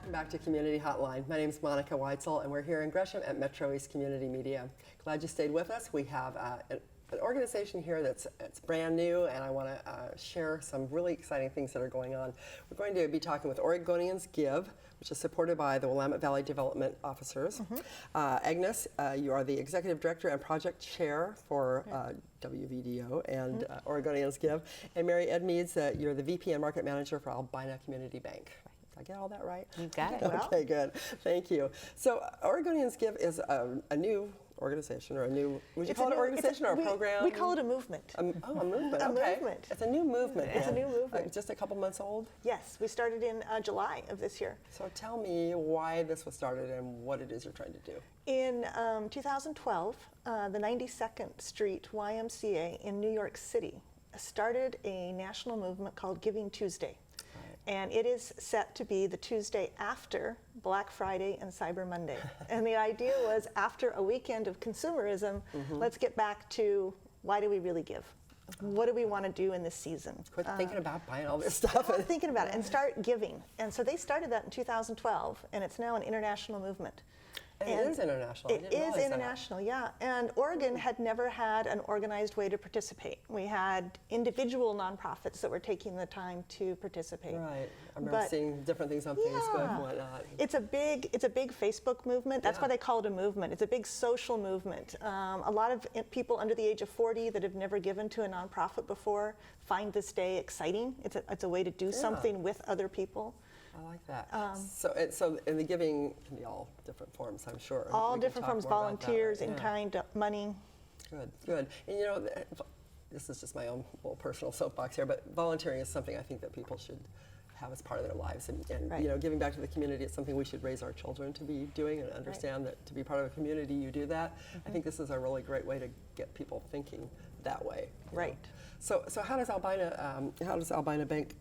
Welcome back to Community Hotline. My name is Monica Weitzel, and we're here in Gresham at MetroEast Community Media. Glad you stayed with us. We have an organization here that's brand new, and I want to share some really exciting things that are going on. We're going to be talking with Oregonians Give, which is supported by the Willamette Valley Development Officers. Agnes, you are the Executive Director and Project Chair for WVDO and Oregonians Give. And Mary Edmeades, you're the VP and Market Manager for Albina Community Bank. Did I get all that right? You got it. Okay, good. Thank you. So Oregonians Give is a new organization, or a new, would you call it an organization or a program? We call it a movement. A movement, A okay. movement. It's a new movement. It's a new movement. Just a couple months old? Yes, we started in July of this year. So tell me why this was started and what it is you're trying to do. In 2012, the 92nd Street YMCA in New York City started a national movement called Giving Tuesday. And it is set to be the Tuesday after Black Friday and Cyber Monday. And the idea was, after a weekend of consumerism, let's get back to, why do we really give? What do we want to do in this season? Quit thinking about buying all this stuff. Start thinking about it and start giving. And so they started that in 2012, and it's now an international movement. And it is international. It is international, yeah. And Oregon had never had an organized way to participate. We had individual nonprofits that were taking the time to participate. Right. I remember seeing different things on Facebook and whatnot. It's a big Facebook movement. That's why they call it a movement. It's a big social movement. A lot of people under the age of 40 that have never given to a nonprofit before find this day exciting. It's a way to do something with other people. I like that. So and the giving can be all different forms, I'm sure. All different forms, volunteers, in-kind, money. Good, good. And you know, this is just my own little personal soapbox here, but volunteering is something I think that people should have as part of their lives. And you know, giving back to the community is something we should raise our children to be doing, and understand that to be part of a community, you do that. I think this is a really great way to get people thinking that way. Right. So how does Albina Bank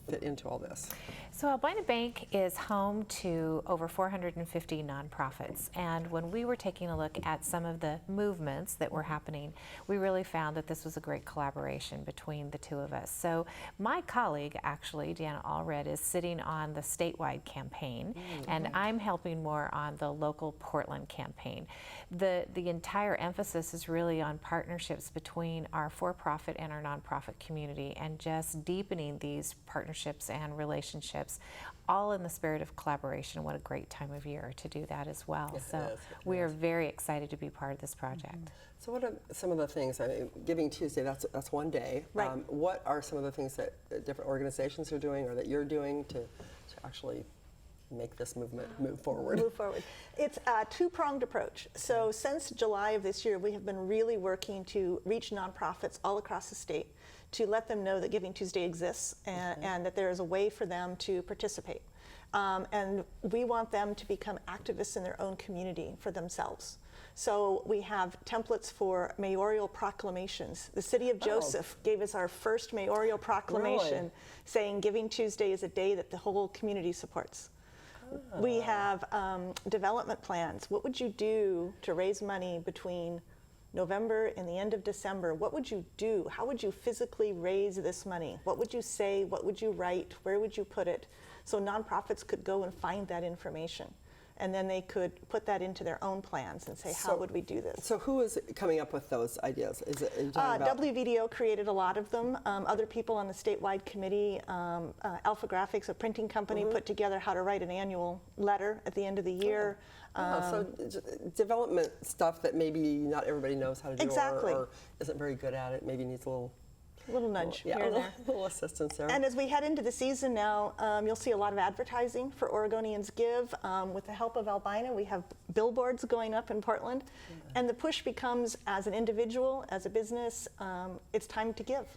fit into all this? So Albina Bank is home to over 450 nonprofits, and when we were taking a look at some of the movements that were happening, we really found that this was a great collaboration between the two of us. So my colleague, actually, Deanna Allred, is sitting on the statewide campaign, and I'm helping more on the local Portland campaign. The entire emphasis is really on partnerships between our for-profit and our nonprofit community, and just deepening these partnerships and relationships, all in the spirit of collaboration. What a great time of year to do that as well. Yes, so we are very excited to be part of this project. So what are some of the things, I mean, Giving Tuesday, that's one day. Right. What are some of the things that different organizations are doing, or that you're doing to actually make this movement move forward? Move forward. It's a two-pronged approach. So since July of this year, we have been really working to reach nonprofits all across the state, to let them know that Giving Tuesday exists, and that there is a way for them to participate. And we want them to become activists in their own community for themselves. So we have templates for mayoral proclamations. The city of Joseph gave us our first mayoral proclamation saying Giving Tuesday is a day that the whole community supports. We have development plans. What would you do to raise money between November and the end of December? What would you do? How would you physically raise this money? What would you say? What would you write? Where would you put it? So nonprofits could go and find that information, and then they could put that into their own plans and say, how would we do this? So who is coming up with those ideas? Is it WVDO created a lot of them. Other people on the statewide committee, Alpha Graphics, a printing company, put together how to write an annual letter at the end of the year. So development stuff that maybe not everybody knows how to do, or isn't very good at it, maybe needs a little nudge here and there. A little assistance there. And as we head into the season now, you'll see a lot of advertising for Oregonians Give. With the help of Albina, we have billboards going up in Portland. And the push becomes, as an individual, as a business, it's time to give.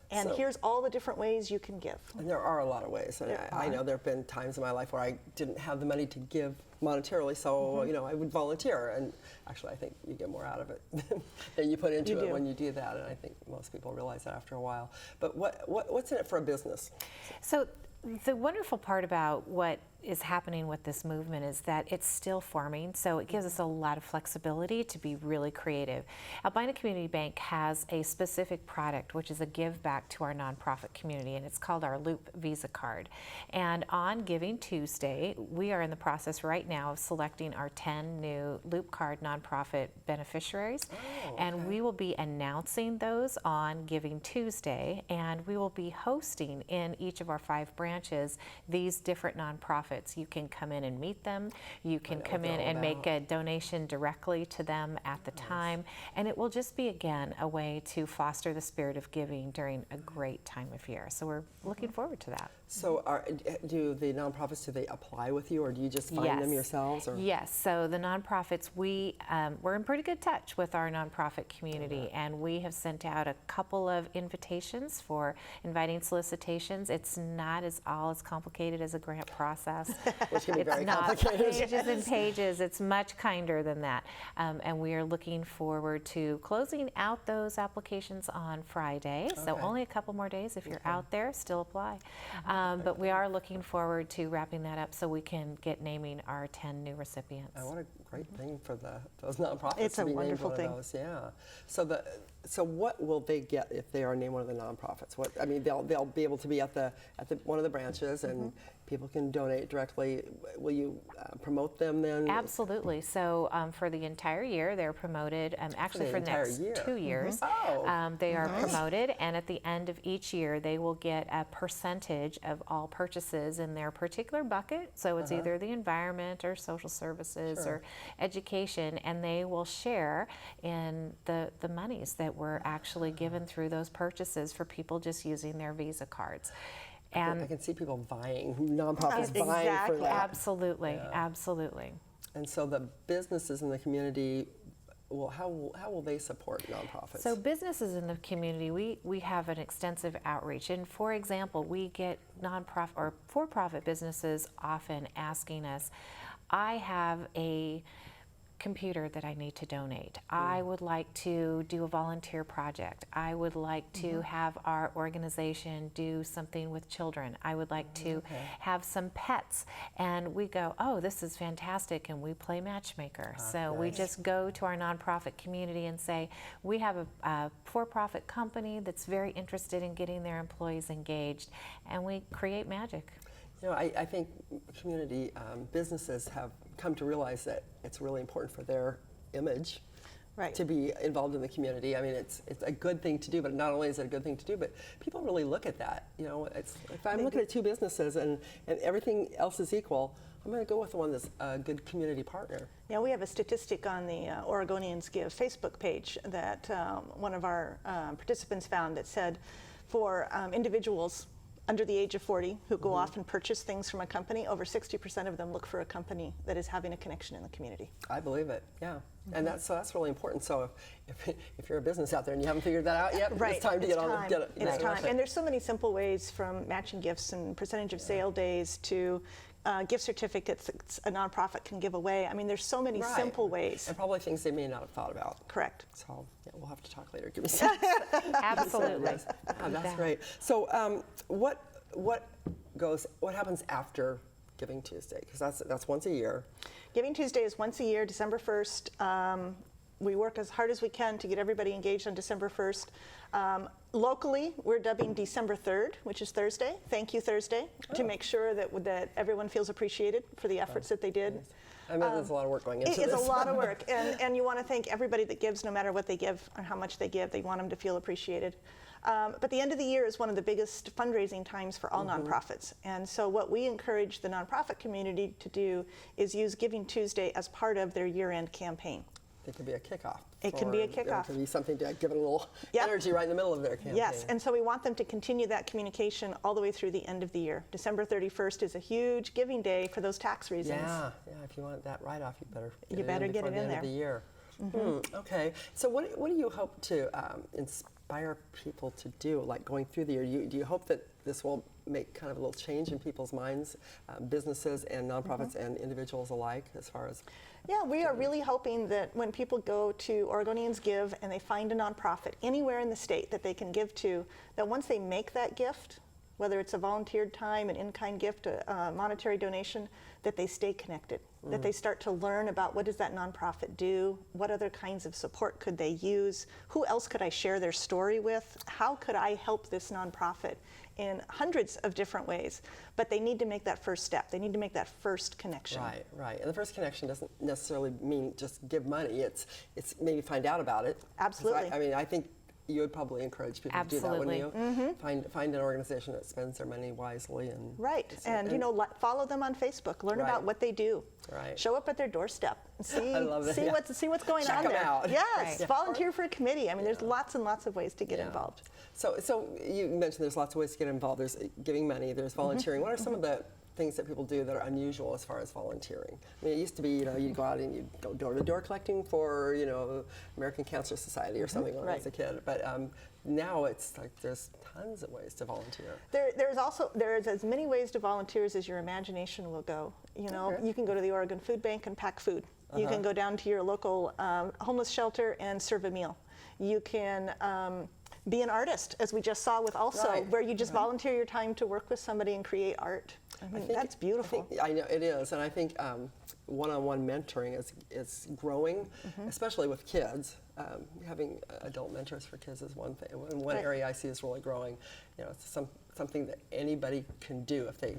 And here's all the different ways you can give. And there are a lot of ways. And I know there have been times in my life where I didn't have the money to give monetarily, so you know, I would volunteer. And actually, I think you get more out of it than you put into it when you do that. And I think most people realize that after a while. But what's in it for a business? So The wonderful part about what is happening with this movement is that it's still forming, so it gives us a lot of flexibility to be really creative. Albina Community Bank has a specific product, which is a give back to our nonprofit community, and it's called our Loop Visa Card. And on Giving Tuesday, we are in the process right now of selecting our 10 new Loop Card nonprofit beneficiaries, and we will be announcing those on Giving Tuesday, and we will be hosting in each of our 5 branches these different nonprofits. You can come in and meet them. You can come in and make a donation directly to them at the time. And it will just be, again, a way to foster the spirit of giving during a great time of year. So we're looking forward to that. So do the nonprofits, do they apply with you, or do you just find them yourselves? Or? Yes, so the nonprofits, we're in pretty good touch with our nonprofit community, and we have sent out a couple of invitations for inviting solicitations. It's not all as complicated as a grant process. Which can be very complicated. It's not pages and pages. It's much kinder than that. And we are looking forward to closing out those applications on Friday. So only a couple more days. If you're out there, still apply. But we are looking forward to wrapping that up so we can get naming our 10 new recipients. What a great thing for those nonprofits It's to a be wonderful named thing. one of those. Yeah. So what will they get if they are named one of the nonprofits? They'll be able to be at one of the branches, and people can donate directly. Will you promote them then? Absolutely. So for the entire year, they're promoted. Actually, for the next 2 years, they are promoted. And at the end of each year, they will get a percentage of all purchases in their particular bucket. So it's either the environment or social services or education. And they will share in the monies that were actually given through those purchases for people just using their Visa cards. And I can see people nonprofits buying for that. Absolutely, absolutely. And so the businesses in the community, how will they support nonprofits? So businesses in the community, we have an extensive outreach. And for example, we get nonprofit or for-profit businesses often asking us, I have a computer that I need to donate. I would like to do a volunteer project. I would like to have our organization do something with children. I would like to have some pets. And we go, oh, this is fantastic, and we play matchmaker. So we just go to our nonprofit community and say, we have a for-profit company that's very interested in getting their employees engaged, and we create magic. I think community businesses have come to realize that it's really important for their image to be involved in the community. I mean, it's a good thing to do, but not only is it a good thing to do, but people really look at that. If I'm looking at 2 businesses and everything else is equal, I'm going to go with the one that's a good community partner. Yeah, we have a statistic on the Oregonians Give Facebook page that one of our participants found that said for individuals under the age of 40 who go off and purchase things from a company, over 60% of them look for a company that is having a connection in the community. I believe it, yeah. And that's really important. So if you're a business out there and you haven't figured that out yet, it's time to get on it. It's time. And there's so many simple ways, from matching gifts and percentage of sale days to gift certificates that a nonprofit can give away. I mean, there's so many simple ways. And probably things they may not have thought about. Correct. So we'll have to talk later. Give me some. Absolutely. That's great. So what happens after Giving Tuesday? Because that's once a year. Giving Tuesday is once a year, December 1st. We work as hard as we can to get everybody engaged on December 1st. Locally, we're dubbing December 3rd, which is Thursday, Thank You Thursday, to make sure that everyone feels appreciated for the efforts that they did. I mean, there's a lot of work going into this. It is a lot of work, and you want to thank everybody that gives, no matter what they give or how much they give. They want them to feel appreciated. But the end of the year is one of the biggest fundraising times for all nonprofits. And so what we encourage the nonprofit community to do is use Giving Tuesday as part of their year-end campaign. It can be a kickoff. It can be a kickoff. It can be something to give it a little energy right in the middle of their campaign. Yes, and so we want them to continue that communication all the way through the end of the year. December 31st is a huge giving day for those tax reasons. Yeah, if you want that write-off, you better get it in there. End of the year. Okay, so what do you hope to inspire people to do, like going through the year? Do you hope that this will make kind of a little change in people's minds, businesses and nonprofits and individuals alike, as far as? Yeah, we are really hoping that when people go to Oregonians Give and they find a nonprofit anywhere in the state that they can give to, that once they make that gift, whether it's a volunteered time, an in-kind gift, a monetary donation, that they stay connected, that they start to learn about what does that nonprofit do, what other kinds of support could they use, who else could I share their story with, how could I help this nonprofit in hundreds of different ways. But they need to make that first step. They need to make that first connection. Right, right. And the first connection doesn't necessarily mean just give money. It's maybe find out about it. 'Cause Absolutely. I mean, I think you would probably encourage people to do that, wouldn't you? Find an organization that spends their money wisely and Right, and you know, follow them on Facebook. Learn about what they do. Right. Show up at their doorstep and see I love that, see yeah. what's going Check on 'em there. out. Yes, Right. Yeah. volunteer for a committee. I mean, there's lots and lots of ways to get involved. So you mentioned there's lots of ways to get involved. There's giving money. There's volunteering. What are some of the things that people do that are unusual as far as volunteering? I mean, it used to be, you'd go out and you'd go door to door collecting for, American Cancer Society or something when I was a kid. But now it's like there's tons of ways to volunteer. There's as many ways to volunteer as your imagination will go. Okay. You can go to the Oregon Food Bank and pack food. You can go down to your local homeless shelter and serve a meal. You can be an artist, as we just saw with Also, Right. where you just volunteer your time to work with somebody and create art. I mean, that's beautiful. I know it is, and I think one-on-one mentoring is growing, especially with kids. Having adult mentors for kids is one thing. One Right. area I see is really growing. It's something that anybody can do if they,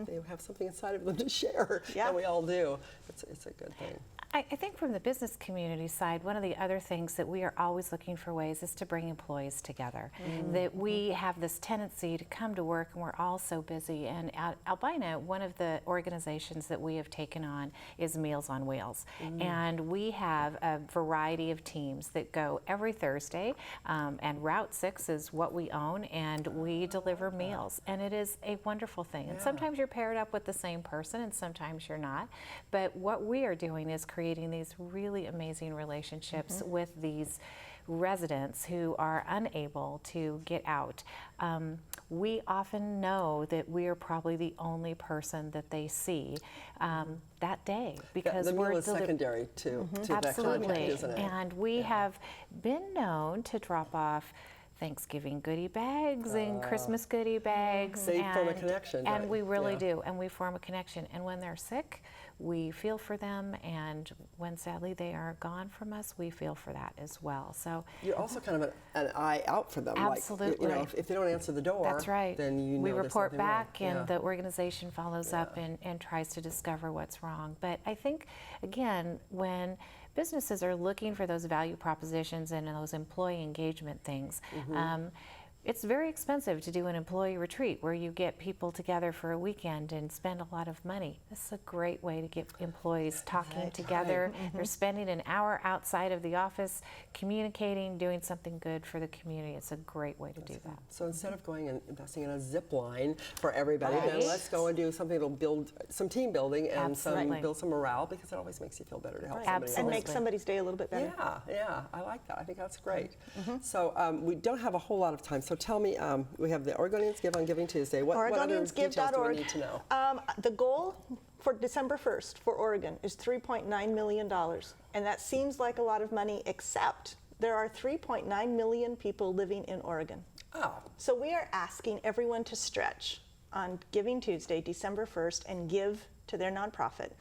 they have something inside of them to share. Yeah. And we all do. It's a good thing. I think from the business community side, one of the other things that we are always looking for ways is to bring employees together. That we have this tendency to come to work and we're all so busy. And at Albina, one of the organizations that we have taken on is Meals on Wheels. And we have a variety of teams that go every Thursday. And Route 6 is what we own, and we deliver meals. And it is a wonderful thing. And sometimes you're paired up with the same person and sometimes you're not. But what we are doing is creating these really amazing relationships with these residents who are unable to get out. We often know that we are probably the only person that they see that day because the we're meal is secondary to that absolutely, contact, isn't it? and we have been known to drop off Thanksgiving goodie bags and Christmas goodie bags. So you form a connection, and right? we really Yeah. do, and we form a connection. And when they're sick, we feel for them, and when sadly they are gone from us, we feel for that as well. So You're also kind of an eye out for them. Absolutely. Like, if they don't answer the door, that's right. then we there's report something wrong. back, and Yeah. the organization follows up and tries to discover what's wrong. But I think, again, when businesses are looking for those value propositions and those employee engagement things, it's very expensive to do an employee retreat where you get people together for a weekend and spend a lot of money. This is a great way to get employees talking together. They're spending an hour outside of the office, communicating, doing something good for the community. It's a great way to do that. So instead of going and investing in a zip line for everybody, then Right. let's go and do something that'll build some team building and Absolutely. build some morale, because it always makes you feel better to help Right. somebody And else. make somebody's day a little bit better. Yeah, I like that. I think that's great. So we don't have a whole lot of time. So tell me, we have the Oregonians Give on Giving Tuesday. What other details do we Oregoniansgive.org. need to know? The goal for December 1st for Oregon is $3.9 million. And that seems like a lot of money, except there are 3.9 million people living in Oregon. Oh, So we are asking everyone to stretch on Giving Tuesday, December 1st, and give to their nonprofit.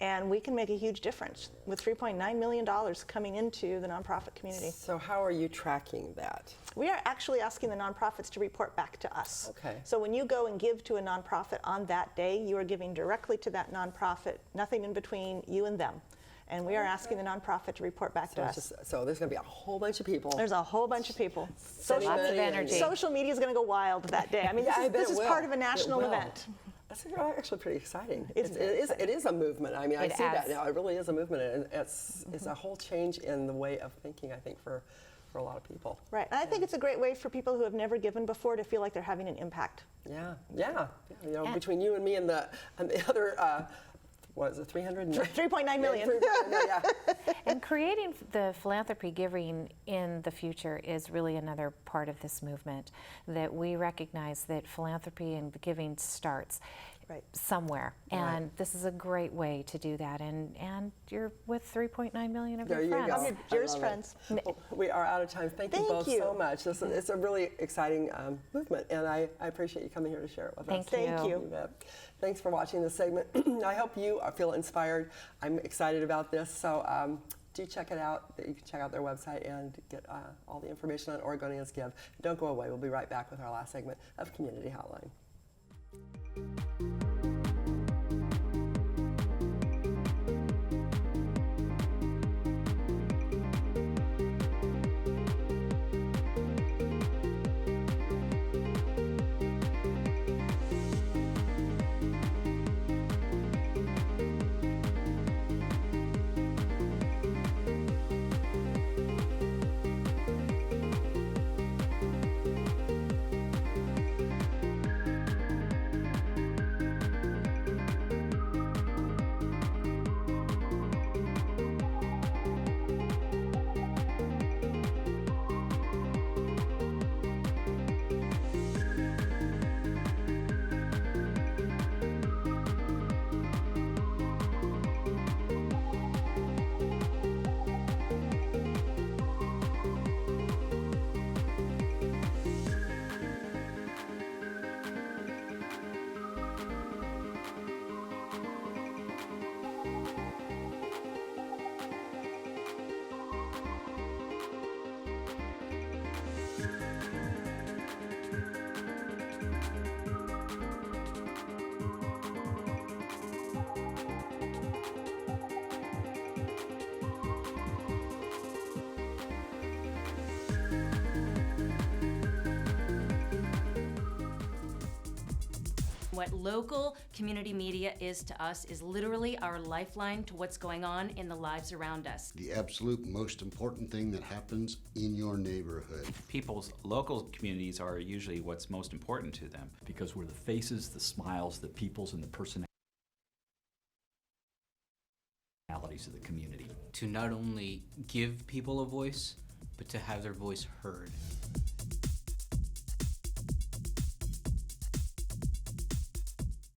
And we can make a huge difference with $3.9 million coming into the nonprofit community. so how are you tracking that? We are actually asking the nonprofits to report back to us. Okay. So when you go and give to a nonprofit on that day, you are giving directly to that nonprofit, nothing in between you and them. And we are asking the nonprofit to report back to us. So there's going to be a whole bunch of people. There's a whole bunch of people. Sending Lots of money and- energy. Social media is going to go wild that day. I mean, Yeah, I bet this it is will. part of a It national will. event. That's actually pretty exciting. It's very It is a movement. I mean, I It see that adds- now. It really is a movement, and it's a whole change in the way of thinking, I think, for a lot of people. Right. And I think it's a great way for people who have never given before to feel like they're having an impact. Yeah. Between you and me and the other, what is it, 300? 3.9 million. Yeah. And creating the philanthropy giving in the future is really another part of this movement, that we recognize that philanthropy and giving starts Right. somewhere. And this is a great way to do that. And you're with 3.9 million of There your you friends. go. Your I dearest love it. friends. Well, we are out of time. Thank you Thank both you. so much. It's a really exciting movement, and I appreciate you coming here to share it with us. Thank you. Thank you. You bet. Thanks for watching this segment. I hope you feel inspired. I'm excited about this, so do check it out. You can check out their website and get all the information on Oregonians Give. Don't go away. We'll be right back with our last segment of Community Hotline. What local community media is to us is literally our lifeline to what's going on in the lives around us. The absolute most important thing that happens in your neighborhood. People's local communities are usually what's most important to them. Because we're the faces, the smiles, the peoples, and the personalities of the community. To not only give people a voice, but to have their voice heard.